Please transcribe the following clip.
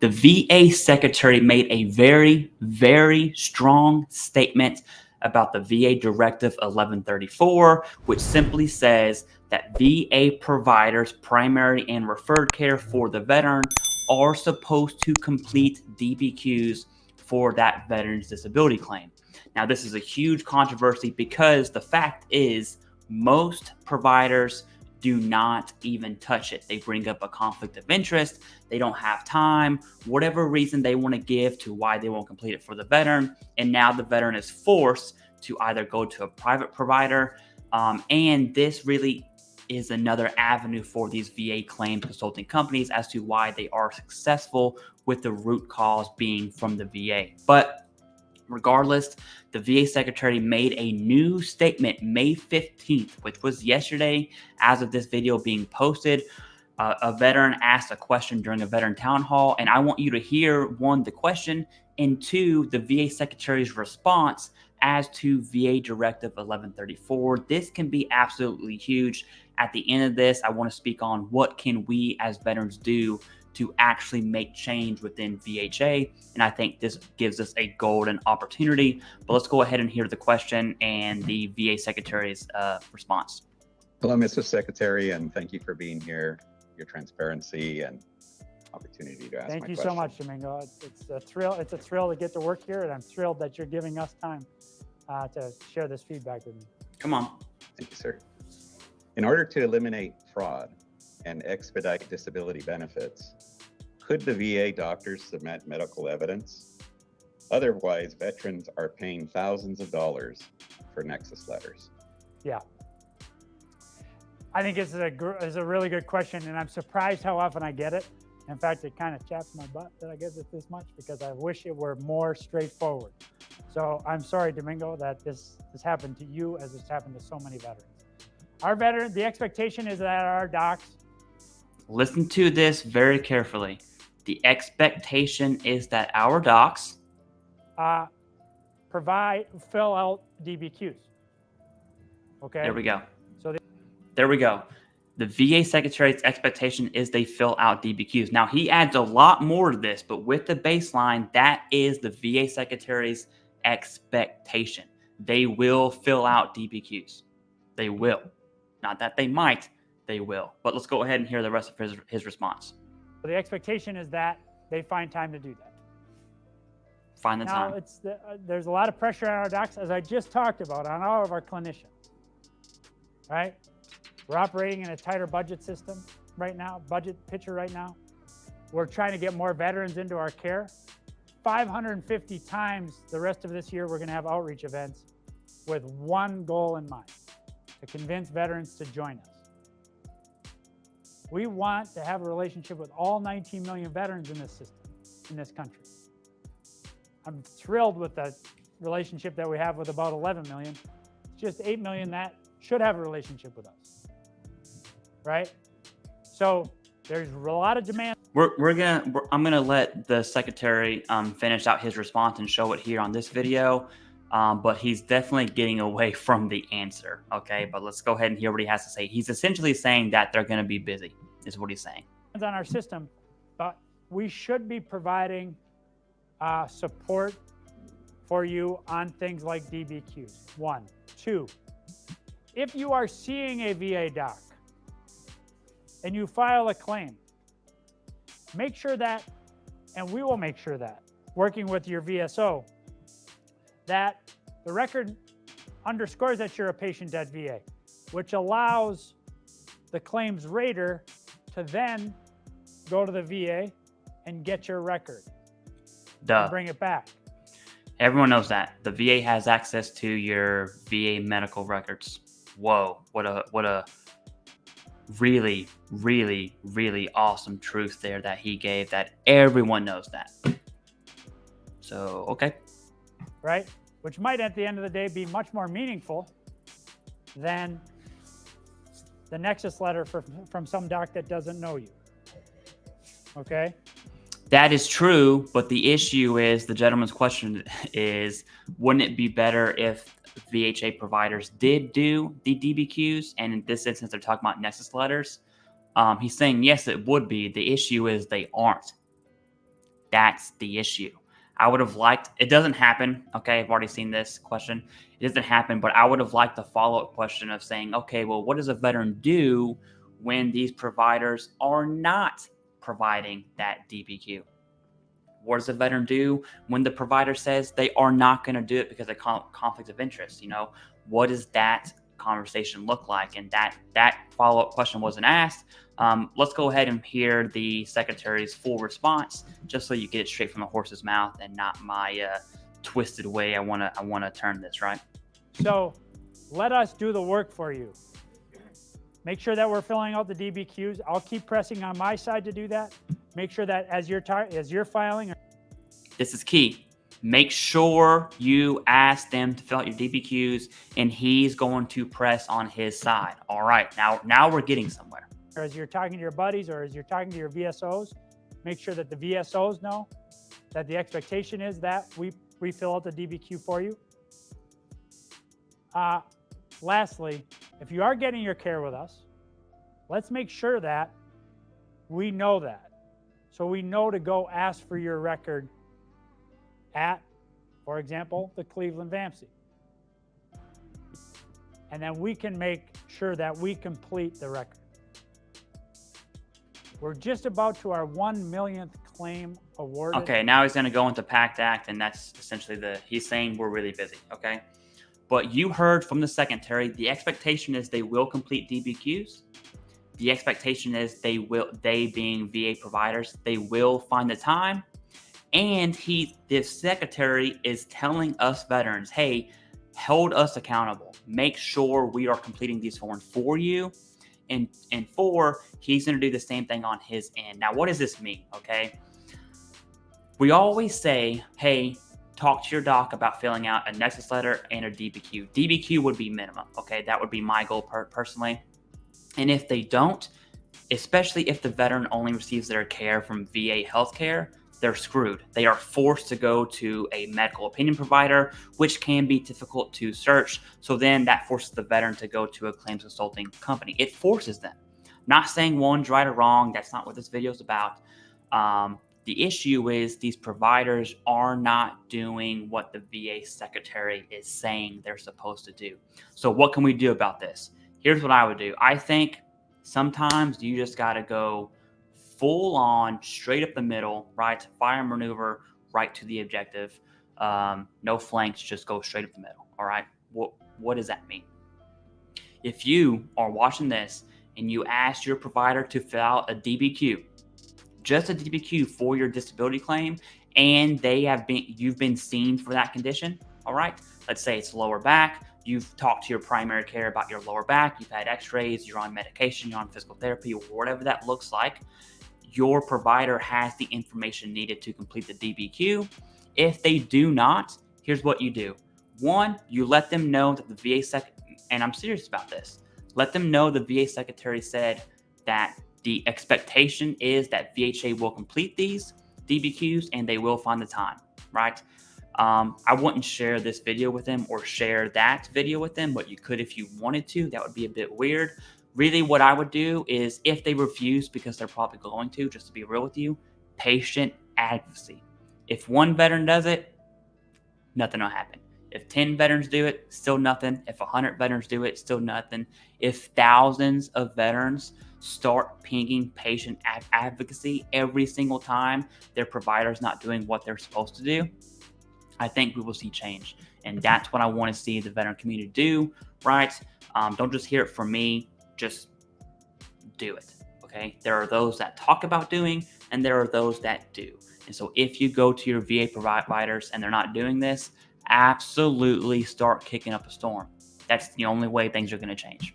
The VA secretary made a very, very strong statement about the VA Directive 1134, which simply says that VA providers, primary and referred care for the veteran, are supposed to complete DBQs for that veteran's disability claim. Now, this is a huge controversy because the fact is most providers do not even touch it. They bring up a conflict of interest. They don't have time, whatever reason they want to give to why they won't complete it for the veteran. And now the veteran is forced to either go to a private provider. And this really is another avenue for these VA claim consulting companies as to why they are successful with the root cause being from the VA. But regardless, the VA secretary made a new statement May 15th, which was yesterday as of this video being posted. A veteran asked a question during a veteran town hall, and I want you to hear, one, the question, and two, the VA secretary's response as to VA Directive 1134. This can be absolutely huge. At the end of this, I want to speak on what can we as veterans do to actually make change within VHA. And I think this gives us a golden opportunity. But let's go ahead and hear the question and the VA Secretary's response. Hello, Mr. Secretary, and thank you for being here, your transparency and opportunity to ask my question. Thank you so much, Domingo. It's a thrill. It's a thrill to get to work here, and I'm thrilled that you're giving us time to share this feedback with me. Come on. Thank you, sir. In order to eliminate fraud and expedite disability benefits, could the VA doctors submit medical evidence? Otherwise, veterans are paying thousands of dollars for Nexus letters. Yeah. I think it's a really good question, and I'm surprised how often I get it. In fact, it kind of chaps my butt that I get it this much because I wish it were more straightforward. So I'm sorry, Domingo, that this has happened to you as it's happened to so many veterans. The expectation is that our docs. Listen to this very carefully. The expectation is that our docs fill out DBQs. Okay. There we go. There we go. The VA secretary's expectation is they fill out DBQs. Now, he adds a lot more to this, but with the baseline, that is the VA secretary's expectation. They will fill out DBQs. They will. Not that they might, they will. But let's go ahead and hear the rest of his response. The expectation is that they find time to do that. Find the time. There's a lot of pressure on our docs, as I just talked about, on all of our clinicians, right? We're operating in a tighter budget system right now, budget picture right now. We're trying to get more veterans into our care. 550 times the rest of this year, we're going to have outreach events with one goal in mind, to convince veterans to join us. We want to have a relationship with all 19 million veterans in this system, in this country. I'm thrilled with the relationship that we have with about 11 million. It's just 8 million that should have a relationship with us, right? So there's a lot of demand. I'm gonna let the secretary finish out his response and show it here on this video. But he's definitely getting away from the answer. Okay, but let's go ahead and hear what he has to say. He's essentially saying that they're going to be busy, is what he's saying. On our system, but we should be providing support for you on things like DBQs. 1, 2, if you are seeing a VA doc and you file a claim, make sure that, and we will make sure that, working with your VSO, that the record underscores that you're a patient at VA, which allows the claims rater to then go to the VA and get your record. Duh. And bring it back. Everyone knows that. The VA has access to your VA medical records. Whoa, what a really, really, really awesome truth there that he gave, that everyone knows that. So, okay. Right? Which might, at the end of the day, be much more meaningful than the Nexus letter from some doc that doesn't know you. Okay? That is true, but the issue is, the gentleman's question is, wouldn't it be better if VHA providers did do the DBQs? And in this instance, they're talking about Nexus letters. He's saying, yes, it would be. The issue is they aren't. That's the issue. I would have liked, it doesn't happen. Okay, I've already seen this question. It doesn't happen, but I would have liked the follow-up question of saying, okay, well, what does a veteran do when these providers are not providing that DBQ? What does a veteran do when the provider says they are not going to do it because of conflict of interest? You know, what does that conversation look like? And that follow-up question wasn't asked. Let's go ahead and hear the secretary's full response, just so you get it straight from the horse's mouth and not my twisted way I want to turn this, right? So let us do the work for you. Make sure that we're filling out the DBQs. I'll keep pressing on my side to do that. Make sure that as you're filing. This is key. Make sure you ask them to fill out your DBQs, and he's going to press on his side. All right, now we're getting somewhere. Or as you're talking to your buddies, or as you're talking to your VSOs, make sure that the VSOs know that the expectation is that we fill out the DBQ for you. Lastly, if you are getting your care with us, let's make sure that we know that. So we know to go ask for your record at, for example, the Cleveland VAMC. And then we can make sure that we complete the record. We're just about to our 1 millionth claim awarded. Okay, now he's going to go into PACT Act, and that's essentially he's saying we're really busy, okay? But you heard from the secretary, the expectation is they will complete DBQs. The expectation is they being VA providers, they will find the time. And the secretary is telling us veterans, hey, hold us accountable. Make sure we are completing these forms for you. And he's going to do the same thing on his end. Now, what does this mean? Okay. We always say, hey, talk to your doc about filling out a Nexus letter and a DBQ. DBQ would be minimum. Okay. That would be my goal personally. And if they don't, especially if the veteran only receives their care from VA healthcare, they're screwed. They are forced to go to a medical opinion provider, which can be difficult to search. So then that forces the veteran to go to a claims consulting company. It forces them. Not saying one's right or wrong. That's not what this video is about. The issue is these providers are not doing what the VA secretary is saying they're supposed to do. So what can we do about this? Here's what I would do. I think sometimes you just got to go full on, straight up the middle, right? Fire maneuver, right to the objective. No flanks, just go straight up the middle. All right. What does that mean? If you are watching this and you ask your provider to fill out a DBQ, just a DBQ for your disability claim, and you've been seen for that condition. All right. Let's say it's lower back. You've talked to your primary care about your lower back. You've had x-rays. You're on medication. You're on physical therapy, or whatever that looks like. Your provider has the information needed to complete the DBQ. If they do not, here's what you do. One, you let them know that the VA and I'm serious about this. Let them know the VA secretary said that the expectation is that VHA will complete these DBQs and they will find the time, right? I wouldn't share this video with them or share that video with them, but you could if you wanted to. That would be a bit weird. Really, what I would do is if they refuse, because they're probably going to, just to be real with you, patient advocacy. If one veteran does it, nothing will happen. If 10 veterans do it, still nothing. If 100 veterans do it, still nothing. If thousands of veterans start pinging patient advocacy every single time their provider's not doing what they're supposed to do, I think we will see change. And that's what I want to see the veteran community do, right? Don't just hear it from me. Just do it, okay? There are those that talk about doing, and there are those that do. And so if you go to your VA providers and they're not doing this, absolutely start kicking up a storm. That's the only way things are going to change.